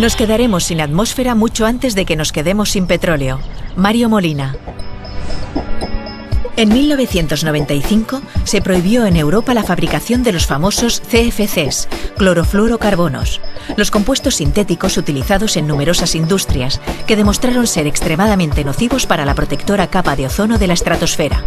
Nos quedaremos sin atmósfera mucho antes de que nos quedemos sin petróleo. Mario Molina. En 1995 se prohibió en Europa la fabricación de los famosos CFCs, clorofluorocarbonos, los compuestos sintéticos utilizados en numerosas industrias que demostraron ser extremadamente nocivos para la protectora capa de ozono de la estratosfera.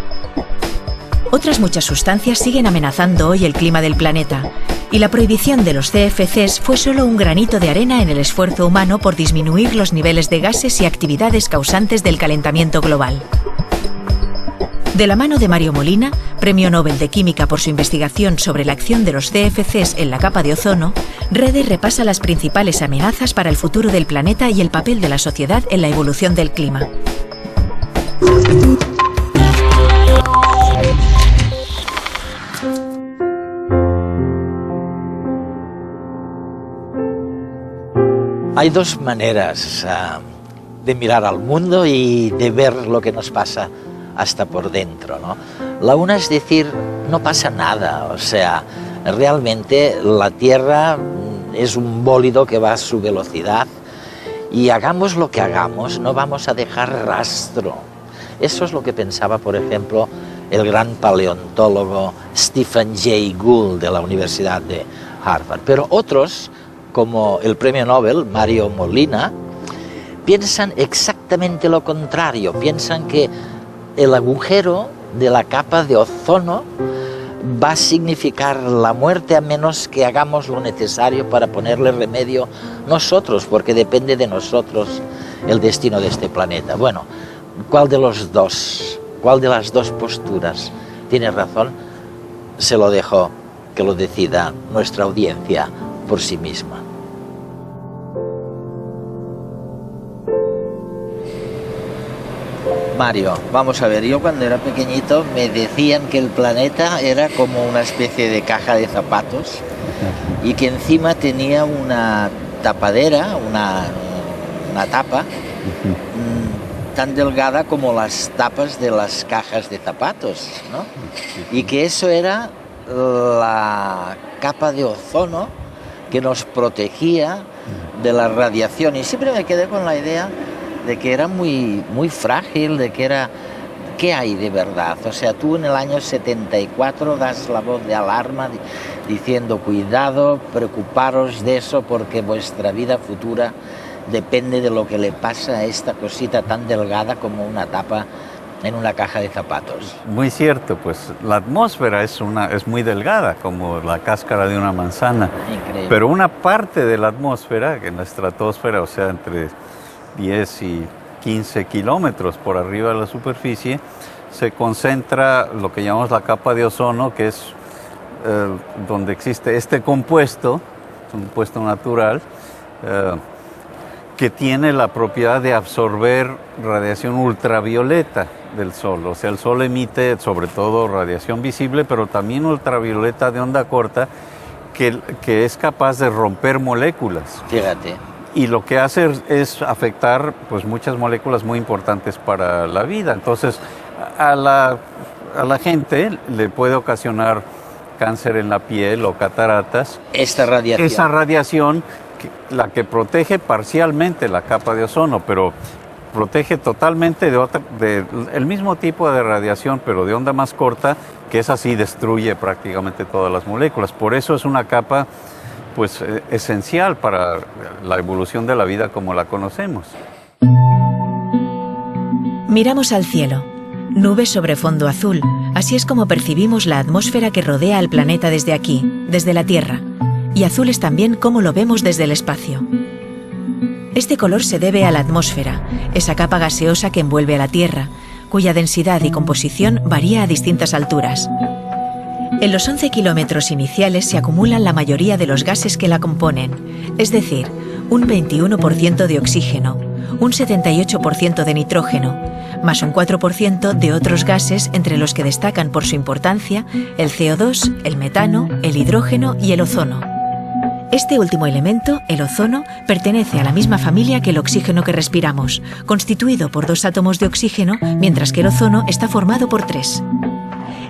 Otras muchas sustancias siguen amenazando hoy el clima del planeta, y la prohibición de los CFCs fue solo un granito de arena en el esfuerzo humano por disminuir los niveles de gases y actividades causantes del calentamiento global. De la mano de Mario Molina, Premio Nobel de Química por su investigación sobre la acción de los CFCs en la capa de ozono, Rede repasa las principales amenazas para el futuro del planeta y el papel de la sociedad en la evolución del clima. Hay dos maneras de mirar al mundo y de ver lo que nos pasa hasta por dentro, ¿no? La una es decir, no pasa nada, o sea, realmente la Tierra es un bólido que va a su velocidad y hagamos lo que hagamos, no vamos a dejar rastro. Eso es lo que pensaba, por ejemplo, el gran paleontólogo Stephen Jay Gould de la Universidad de Harvard. Pero otros, como el premio Nobel Mario Molina, piensan exactamente lo contrario, piensan que el agujero de la capa de ozono va a significar la muerte a menos que hagamos lo necesario para ponerle remedio nosotros, porque depende de nosotros el destino de este planeta. Bueno, ¿cuál de los dos, cuál de las dos posturas tiene razón? Se lo dejo que lo decida nuestra audiencia por sí misma. Mario, vamos a ver, yo cuando era pequeñito me decían que el planeta era como una especie de caja de zapatos y que encima tenía una tapadera, una tapa tan delgada como las tapas de las cajas de zapatos, ¿no? Y que eso era la capa de ozono que nos protegía de la radiación, y siempre me quedé con la idea de que era muy frágil, de que era... ¿Qué hay de verdad? O sea, tú en el año 74 das la voz de alarma diciendo cuidado, preocuparos de eso porque vuestra vida futura depende de lo que le pasa a esta cosita tan delgada como una tapa en una caja de zapatos. Muy cierto, pues la atmósfera es muy delgada, como la cáscara de una manzana. Increíble. Pero una parte de la atmósfera, en la estratosfera, o sea, entre 10 y 15 kilómetros por arriba de la superficie, se concentra lo que llamamos la capa de ozono, que es donde existe este compuesto, es un compuesto natural, que tiene la propiedad de absorber radiación ultravioleta del Sol. O sea, el Sol emite sobre todo radiación visible, pero también ultravioleta de onda corta, que es capaz de romper moléculas. Fíjate. Y lo que hace es afectar pues, muchas moléculas muy importantes para la vida. Entonces, a la gente le puede ocasionar cáncer en la piel o cataratas. Esta radiación. Esa radiación, la que protege parcialmente la capa de ozono, pero protege totalmente de el mismo tipo de radiación, pero de onda más corta, que esa sí destruye prácticamente todas las moléculas. Por eso es una capa pues esencial para la evolución de la vida como la conocemos. Miramos al cielo. Nubes sobre fondo azul. Así es como percibimos la atmósfera que rodea al planeta desde aquí, desde la Tierra. Y azul es también cómo lo vemos desde el espacio. Este color se debe a la atmósfera, esa capa gaseosa que envuelve a la Tierra, cuya densidad y composición varía a distintas alturas. En los 11 kilómetros iniciales se acumulan la mayoría de los gases que la componen, es decir, un 21% de oxígeno, un 78% de nitrógeno, más un 4% de otros gases, entre los que destacan por su importancia el CO2, el metano, el hidrógeno y el ozono. Este último elemento, el ozono, pertenece a la misma familia que el oxígeno que respiramos, constituido por 2 átomos de oxígeno, mientras que el ozono está formado por 3.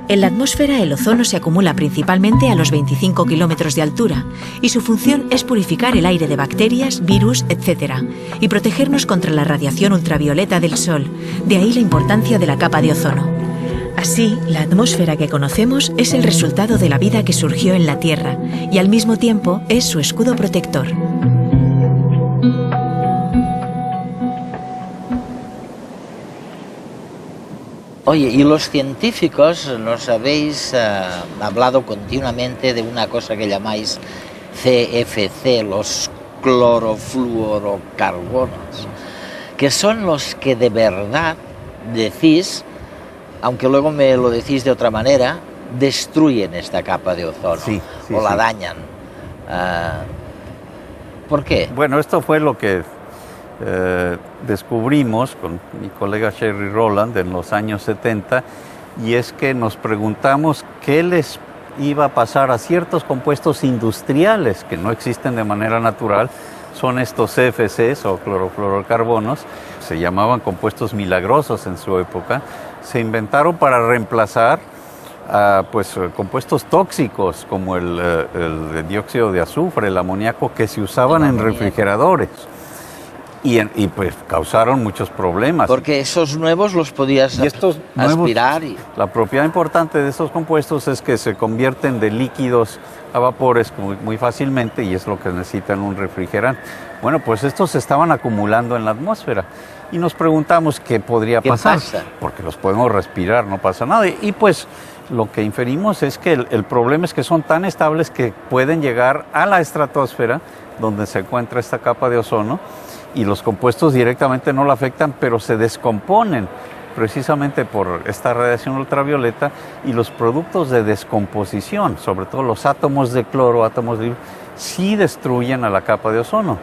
En la atmósfera el ozono se acumula principalmente a los 25 kilómetros de altura y su función es purificar el aire de bacterias, virus, etc. y protegernos contra la radiación ultravioleta del Sol, de ahí la importancia de la capa de ozono. Así, la atmósfera que conocemos es el resultado de la vida que surgió en la Tierra y al mismo tiempo es su escudo protector. Oye, y los científicos nos habéis hablado continuamente de una cosa que llamáis CFC, los clorofluorocarbonos, que son los que de verdad decís, aunque luego me lo decís de otra manera, destruyen esta capa de ozono o la dañan. ¿Por qué? Bueno, esto fue lo que descubrimos con mi colega Sherry Rowland en los años 70, y es que nos preguntamos qué les iba a pasar a ciertos compuestos industriales que no existen de manera natural. Son estos CFCs o clorofluorocarbonos, se llamaban compuestos milagrosos en su época, se inventaron para reemplazar compuestos tóxicos como el dióxido de azufre, el amoníaco, que se usaban en refrigeradores. Y pues causaron muchos problemas. Porque esos nuevos los podías aspirar. La propiedad importante de estos compuestos es que se convierten de líquidos a vapores muy fácilmente, y es lo que necesitan un refrigerante. Bueno, pues estos se estaban acumulando en la atmósfera y nos preguntamos qué podría pasar. Porque los podemos respirar, no pasa nada. Y pues lo que inferimos es que el problema es que son tan estables que pueden llegar a la estratosfera, donde se encuentra esta capa de ozono, y los compuestos directamente no la afectan, pero se descomponen precisamente por esta radiación ultravioleta, y los productos de descomposición, sobre todo los átomos de cloro, átomos de sí destruyen a la capa de ozono.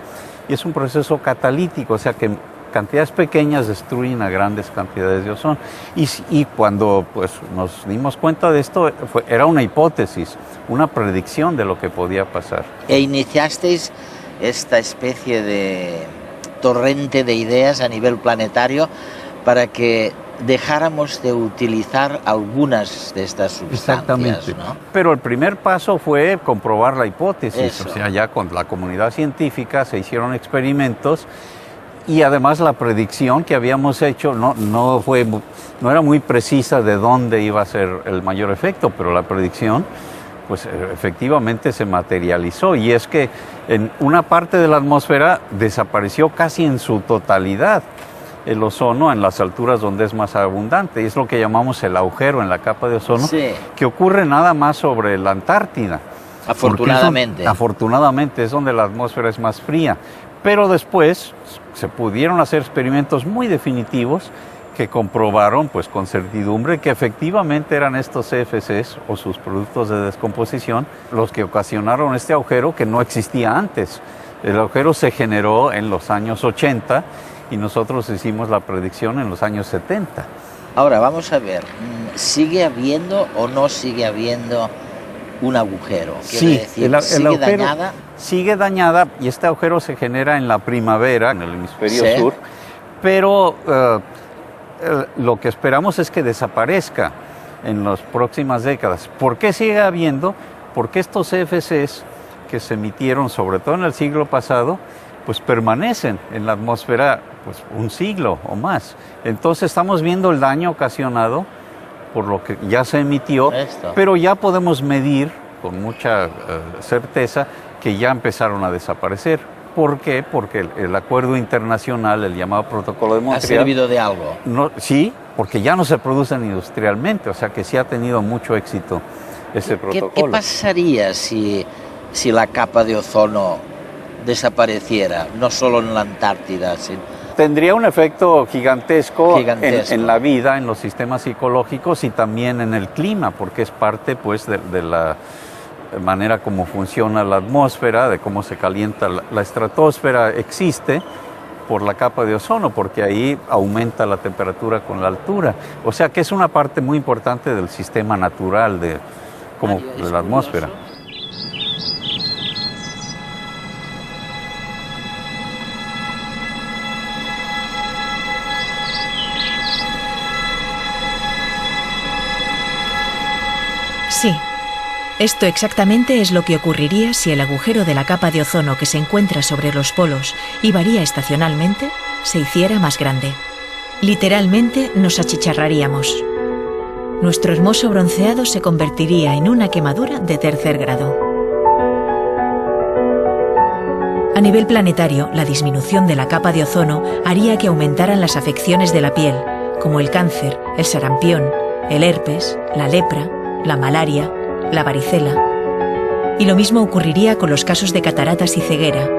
Y es un proceso catalítico, o sea que cantidades pequeñas destruyen a grandes cantidades de ozono. Y cuando pues, nos dimos cuenta de esto, era una hipótesis, una predicción de lo que podía pasar. E iniciasteis esta especie de torrente de ideas a nivel planetario para que dejáramos de utilizar algunas de estas sustancias, ¿no? Pero el primer paso fue comprobar la hipótesis. Eso. O sea, ya con la comunidad científica se hicieron experimentos, y además la predicción que habíamos hecho no era muy precisa de dónde iba a ser el mayor efecto, pero la predicción pues efectivamente se materializó, y es que en una parte de la atmósfera desapareció casi en su totalidad el ozono en las alturas donde es más abundante, y es lo que llamamos el agujero en la capa de ozono, que ocurre nada más sobre la Antártida. Afortunadamente. Afortunadamente es donde la atmósfera es más fría, pero después se pudieron hacer experimentos muy definitivos que comprobaron pues con certidumbre que efectivamente eran estos CFCs o sus productos de descomposición los que ocasionaron este agujero que no existía antes. El agujero se generó en los años 80 y nosotros hicimos la predicción en los años 70. Ahora vamos a ver, ¿sigue habiendo o no sigue habiendo un agujero? Sí, decir, el ¿sigue agujero dañada? Sigue dañada, y este agujero se genera en la primavera, en el hemisferio sur, pero lo que esperamos es que desaparezca en las próximas décadas. ¿Por qué sigue habiendo? Porque estos CFCs que se emitieron, sobre todo en el siglo pasado, pues permanecen en la atmósfera pues un siglo o más. Entonces estamos viendo el daño ocasionado por lo que ya se emitió, pero ya podemos medir con mucha certeza que ya empezaron a desaparecer. ¿Por qué? Porque el acuerdo internacional, el llamado Protocolo de Montreal, ¿ha servido de algo? Sí, porque ya no se producen industrialmente, o sea que sí ha tenido mucho éxito ese protocolo. ¿Qué pasaría si la capa de ozono desapareciera, no solo en la Antártida? Tendría un efecto gigantesco. En la vida, en los sistemas psicológicos y también en el clima, porque es parte pues de la manera como funciona la atmósfera, de cómo se calienta la estratosfera. Existe por la capa de ozono, porque ahí aumenta la temperatura con la altura. O sea que es una parte muy importante del sistema natural de la atmósfera. Sí. Esto exactamente es lo que ocurriría si el agujero de la capa de ozono que se encuentra sobre los polos y varía estacionalmente se hiciera más grande. Literalmente nos achicharraríamos. Nuestro hermoso bronceado se convertiría en una quemadura de tercer grado. A nivel planetario, la disminución de la capa de ozono haría que aumentaran las afecciones de la piel, como el cáncer, el sarampión, el herpes, la lepra, la malaria, la varicela. Y lo mismo ocurriría con los casos de cataratas y ceguera,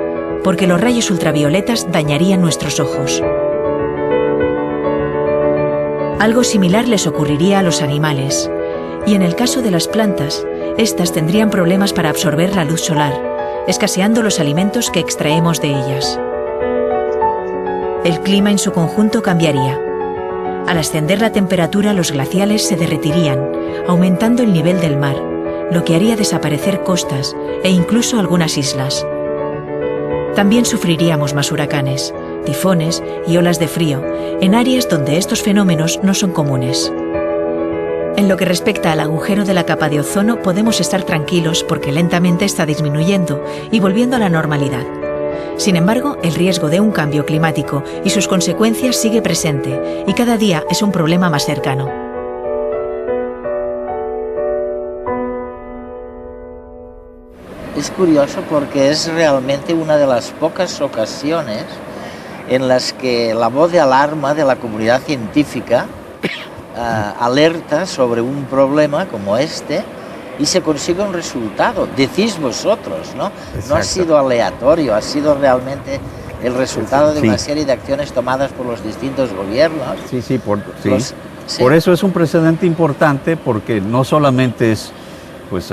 porque los rayos ultravioletas dañarían nuestros ojos. Algo similar les ocurriría a los animales, y en el caso de las plantas, estas tendrían problemas para absorber la luz solar, escaseando los alimentos que extraemos de ellas. El clima en su conjunto cambiaría. Al ascender la temperatura, los glaciales se derretirían, aumentando el nivel del mar, lo que haría desaparecer costas e incluso algunas islas. También sufriríamos más huracanes, tifones y olas de frío, en áreas donde estos fenómenos no son comunes. En lo que respecta al agujero de la capa de ozono, podemos estar tranquilos porque lentamente está disminuyendo y volviendo a la normalidad. Sin embargo, el riesgo de un cambio climático y sus consecuencias sigue presente y cada día es un problema más cercano. Es curioso porque es realmente una de las pocas ocasiones en las que la voz de alarma de la comunidad científica alerta sobre un problema como este y se consigue un resultado. Decís vosotros, ¿no? Exacto. No ha sido aleatorio, ha sido realmente el resultado de una serie de acciones tomadas por los distintos gobiernos. Sí. Por eso es un precedente importante, porque no solamente es pues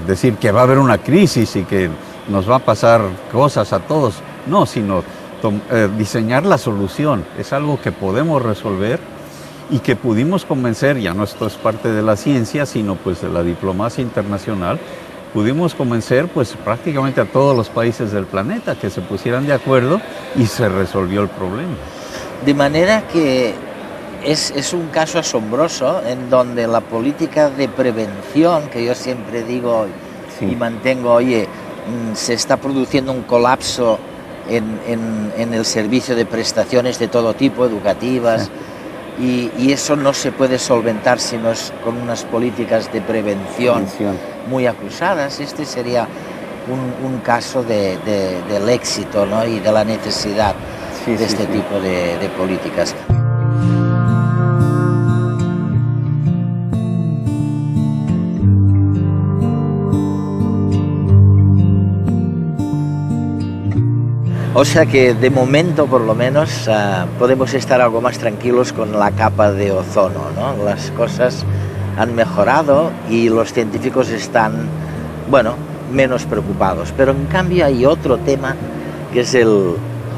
decir que va a haber una crisis y que nos va a pasar cosas a todos, no, sino diseñar la solución. Es algo que podemos resolver y que pudimos convencer, ya no esto es parte de la ciencia, sino pues de la diplomacia internacional, pudimos convencer pues prácticamente a todos los países del planeta que se pusieran de acuerdo y se resolvió el problema. De manera que es un caso asombroso en donde la política de prevención, que yo siempre digo y mantengo, oye, se está produciendo un colapso en el servicio de prestaciones de todo tipo, educativas, y eso no se puede solventar si no es con unas políticas de prevención muy acusadas. Este sería un caso del éxito, ¿no? Y de la necesidad de este tipo de políticas. O sea que de momento, por lo menos, podemos estar algo más tranquilos con la capa de ozono, ¿no? Las cosas han mejorado y los científicos están, bueno, menos preocupados. Pero en cambio hay otro tema que es el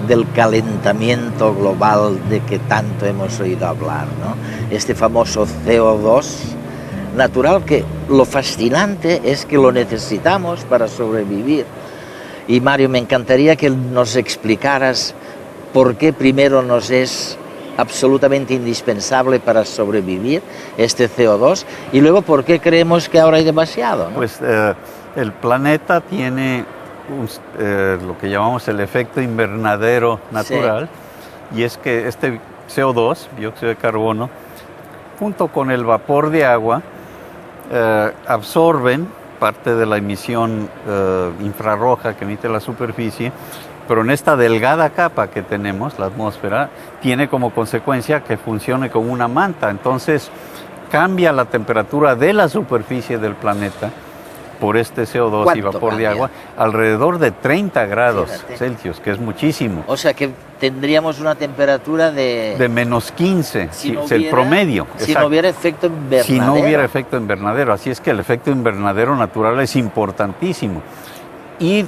del calentamiento global de que tanto hemos oído hablar, ¿no? Este famoso CO2 natural, que lo fascinante es que lo necesitamos para sobrevivir. Y Mario, me encantaría que nos explicaras por qué primero nos es absolutamente indispensable para sobrevivir este CO2 y luego por qué creemos que ahora hay demasiado, ¿no? Pues el planeta tiene lo que llamamos el efecto invernadero natural, y es que este CO2, dióxido de carbono, junto con el vapor de agua, absorben parte de la emisión infrarroja que emite la superficie, pero en esta delgada capa que tenemos, la atmósfera, tiene como consecuencia que funcione como una manta. Entonces cambia la temperatura de la superficie del planeta por este CO2 y vapor de agua alrededor de 30 grados Celsius, que es muchísimo. O sea que tendríamos una temperatura de menos 15, si no es hubiera, el promedio. Si no hubiera efecto invernadero. Si no hubiera efecto invernadero. Así es que el efecto invernadero natural es importantísimo. Y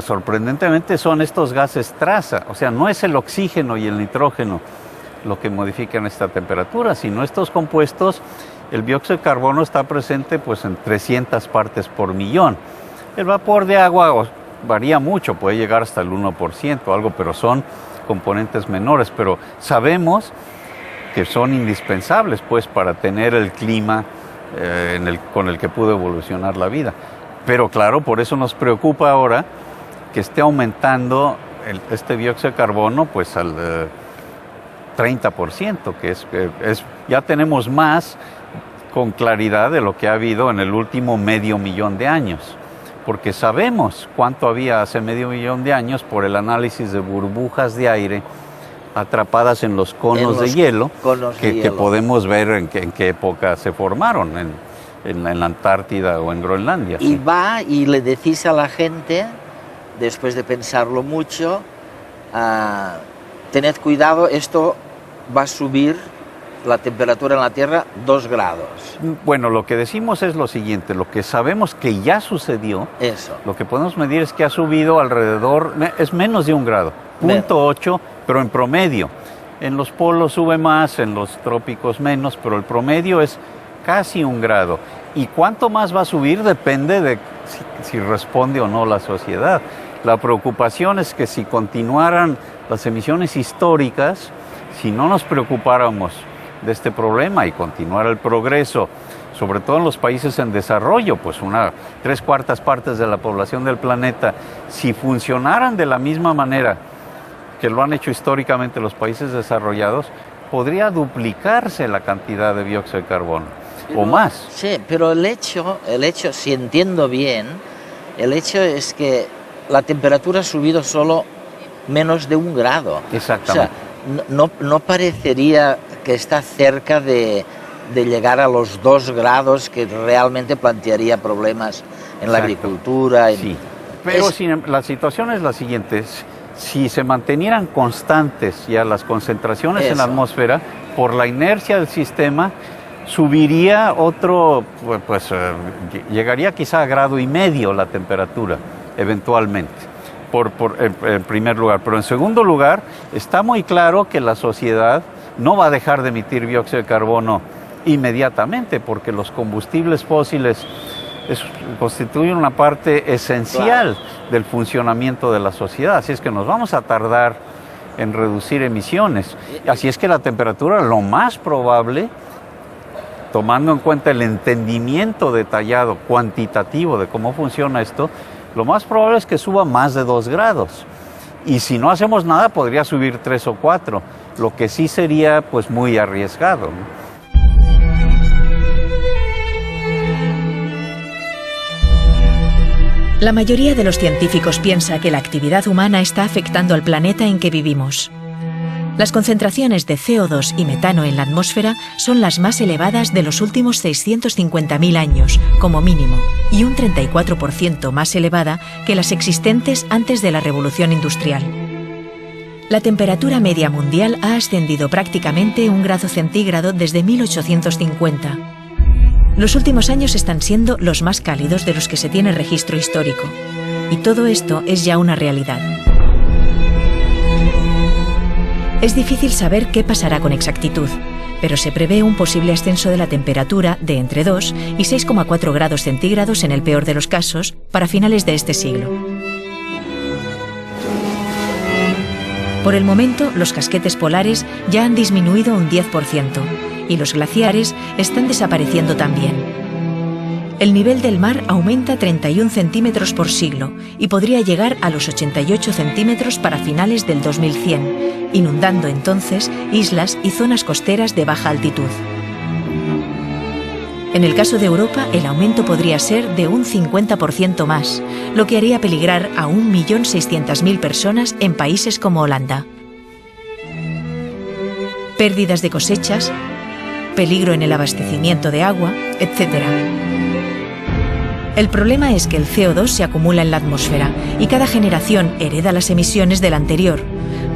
sorprendentemente son estos gases traza. O sea, no es el oxígeno y el nitrógeno lo que modifican esta temperatura, sino estos compuestos. El dióxido de carbono está presente pues en 300 partes por millón. El vapor de agua varía mucho, puede llegar hasta el 1% o algo, pero son componentes menores. Pero sabemos que son indispensables pues para tener el clima con el que pudo evolucionar la vida. Pero claro, por eso nos preocupa ahora que esté aumentando este dióxido de carbono pues al 30%, que ya tenemos más con claridad de lo que ha habido en el último 500.000 de años, porque sabemos cuánto había hace 500.000 de años por el análisis de burbujas de aire atrapadas en los conos de hielo, que podemos ver en qué época se formaron, en la Antártida o en Groenlandia. Y sí. Va y le decís a la gente, después de pensarlo mucho, tened cuidado, esto va a subir la temperatura en la Tierra 2 grados. Bueno, lo que decimos es lo siguiente, lo que sabemos que ya sucedió, lo que podemos medir es que ha subido alrededor, es menos de 1 grado, 0.8, pero en promedio. En los polos sube más, en los trópicos menos, pero el promedio es casi 1 grado. Y cuánto más va a subir depende de si responde o no la sociedad. La preocupación es que si continuaran las emisiones históricas, si no nos preocupáramos de este problema y continuara el progreso, sobre todo en los países en desarrollo, pues 3/4 partes de la población del planeta, si funcionaran de la misma manera que lo han hecho históricamente los países desarrollados, podría duplicarse la cantidad de dióxido de carbono, o más. Sí, pero el hecho, si entiendo bien, el hecho es que la temperatura ha subido solo menos de 1 grado. Exactamente. O sea, no parecería que está cerca de llegar a los 2 grados, que realmente plantearía problemas en la agricultura. Sí, pero la situación es la siguiente. Si se mantenieran constantes ya las concentraciones en la atmósfera, por la inercia del sistema, subiría llegaría quizá a 1,5 grados la temperatura, eventualmente, en primer lugar. Pero en segundo lugar, está muy claro que la sociedad no va a dejar de emitir dióxido de carbono inmediatamente, porque los combustibles fósiles constituyen una parte esencial del funcionamiento de la sociedad. Así es que nos vamos a tardar en reducir emisiones. Así es que la temperatura, lo más probable, tomando en cuenta el entendimiento detallado, cuantitativo de cómo funciona esto, lo más probable es que suba más de 2 grados. Y si no hacemos nada, podría subir 3 o 4, lo que sí sería pues muy arriesgado, ¿no? La mayoría de los científicos piensa que la actividad humana está afectando al planeta en que vivimos. Las concentraciones de CO2 y metano en la atmósfera son las más elevadas de los últimos 650.000 años, como mínimo, y un 34% más elevada que las existentes antes de la Revolución Industrial. La temperatura media mundial ha ascendido prácticamente 1 grado centígrado desde 1850. Los últimos años están siendo los más cálidos de los que se tiene registro histórico. Y todo esto es ya una realidad. Es difícil saber qué pasará con exactitud, pero se prevé un posible ascenso de la temperatura de entre 2 y 6,4 grados centígrados en el peor de los casos para finales de este siglo. Por el momento, los casquetes polares ya han disminuido un 10% y los glaciares están desapareciendo también. El nivel del mar aumenta 31 centímetros por siglo y podría llegar a los 88 centímetros para finales del 2100, inundando entonces islas y zonas costeras de baja altitud. En el caso de Europa, el aumento podría ser de un 50% más, lo que haría peligrar a 1.600.000 personas en países como Holanda. Pérdidas de cosechas, peligro en el abastecimiento de agua, etc. El problema es que el CO2 se acumula en la atmósfera y cada generación hereda las emisiones de la anterior.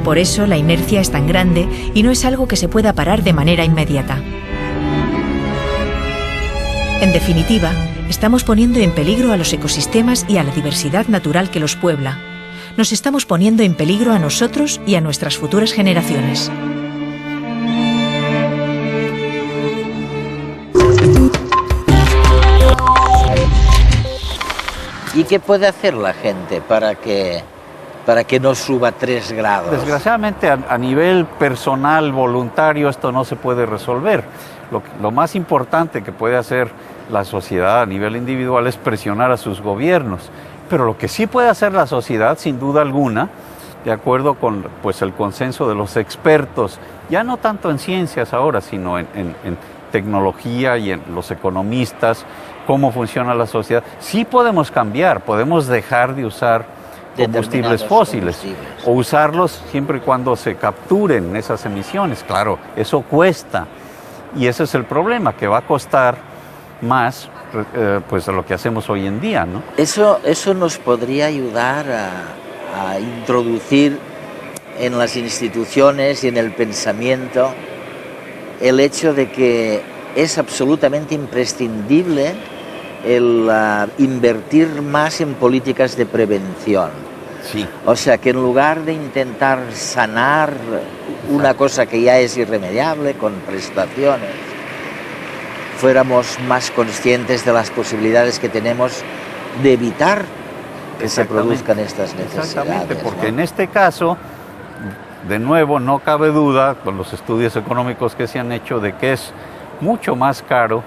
Por eso la inercia es tan grande y no es algo que se pueda parar de manera inmediata. En definitiva, estamos poniendo en peligro a los ecosistemas y a la diversidad natural que los puebla. Nos estamos poniendo en peligro a nosotros y a nuestras futuras generaciones. ¿Y qué puede hacer la gente para que no suba 3 grados? Desgraciadamente, a nivel personal, voluntario, esto no se puede resolver. lo más importante que puede hacer la sociedad a nivel individual es presionar a sus gobiernos. Pero lo que sí puede hacer la sociedad, sin duda alguna, de acuerdo con pues, el consenso de los expertos, ya no tanto en ciencias ahora, sino en tecnología y en los economistas, cómo funciona la sociedad, sí podemos cambiar, podemos dejar de usar combustibles fósiles o usarlos siempre y cuando se capturen esas emisiones. Claro, eso cuesta y ese es el problema, que va a costar más pues de lo que hacemos hoy en día, ¿no? Eso nos podría ayudar a introducir en las instituciones y en el pensamiento el hecho de que es absolutamente imprescindible el invertir más en políticas de prevención. Sí. O sea, que en lugar de intentar sanar una cosa que ya es irremediable con prestaciones, fuéramos más conscientes de las posibilidades que tenemos de evitar que se produzcan estas necesidades. Exactamente, porque ¿no? en este caso, de nuevo, no cabe duda, con los estudios económicos que se han hecho, de que es mucho más caro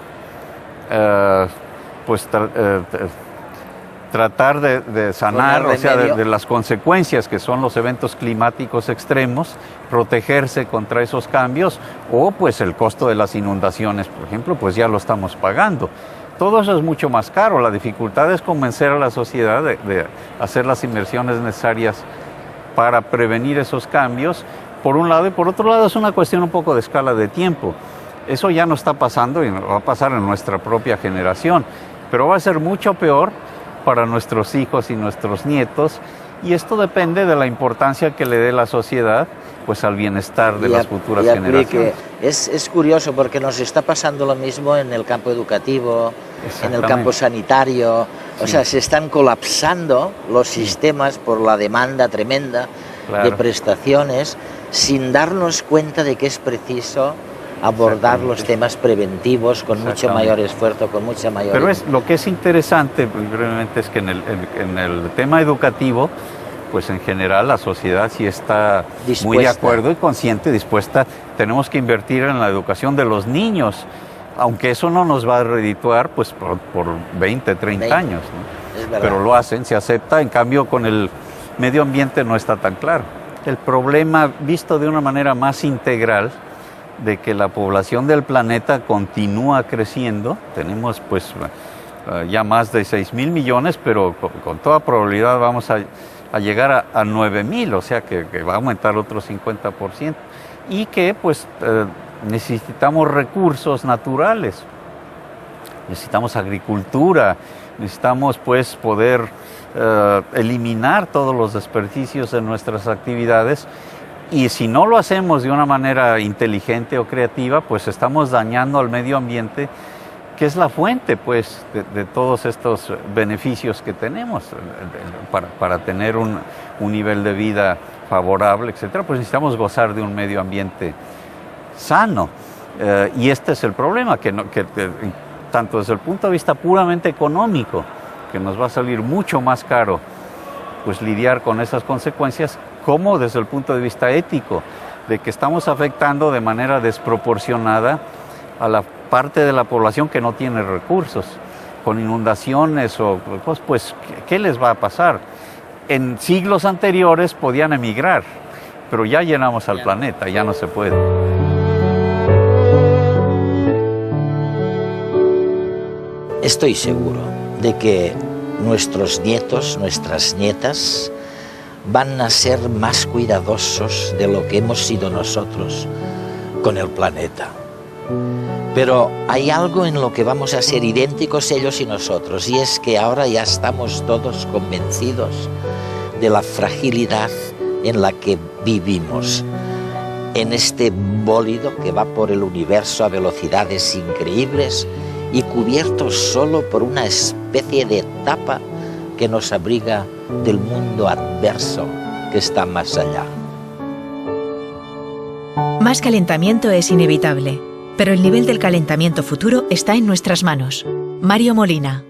tratar de sanar, o sea, de las consecuencias que son los eventos climáticos extremos, protegerse contra esos cambios, o pues el costo de las inundaciones, por ejemplo, pues ya lo estamos pagando. Todo eso es mucho más caro. La dificultad es convencer a la sociedad de hacer las inversiones necesarias para prevenir esos cambios, por un lado, y por otro lado es una cuestión un poco de escala de tiempo. Eso ya no está pasando y va a pasar en nuestra propia generación, pero va a ser mucho peor para nuestros hijos y nuestros nietos, y esto depende de la importancia que le dé la sociedad pues al bienestar de las futuras generaciones. Es curioso porque nos está pasando lo mismo en el campo educativo, en el campo sanitario, o sea, se están colapsando los sistemas por la demanda tremenda de prestaciones, sin darnos cuenta de que es preciso abordar los temas preventivos con mucho mayor esfuerzo, con mucha mayor... Pero lo que es interesante, brevemente, es que en el tema educativo, pues en general la sociedad sí está muy de acuerdo y consciente, dispuesta. Tenemos que invertir en la educación de los niños, aunque eso no nos va a redituar pues por 20, 30 años, ¿no? Pero lo hacen, se acepta. En cambio, con el medio ambiente no está tan claro. El problema, visto de una manera más integral, de que la población del planeta continúa creciendo. Tenemos pues ya más de 6,000 millones, pero con toda probabilidad vamos a llegar a 9,000, o sea que va a aumentar otro 50%. Y que pues necesitamos recursos naturales, necesitamos agricultura, necesitamos pues poder eliminar todos los desperdicios de nuestras actividades. Y si no lo hacemos de una manera inteligente o creativa, pues estamos dañando al medio ambiente, que es la fuente pues de todos estos beneficios que tenemos para tener un nivel de vida favorable, etcétera. Pues necesitamos gozar de un medio ambiente sano. Y este es el problema, que tanto desde el punto de vista puramente económico, que nos va a salir mucho más caro pues lidiar con esas consecuencias, como desde el punto de vista ético, de que estamos afectando de manera desproporcionada a la parte de la población que no tiene recursos, con inundaciones o pues ¿qué les va a pasar? En siglos anteriores podían emigrar, pero ya llenamos al planeta, ya no se puede. Estoy seguro de que nuestros nietos, nuestras nietas, van a ser más cuidadosos de lo que hemos sido nosotros con el planeta. Pero hay algo en lo que vamos a ser idénticos ellos y nosotros, y es que ahora ya estamos todos convencidos de la fragilidad en la que vivimos, en este bólido que va por el universo a velocidades increíbles y cubierto solo por una especie de tapa que nos abriga del mundo adverso que está más allá. Más calentamiento es inevitable, pero el nivel del calentamiento futuro está en nuestras manos. Mario Molina.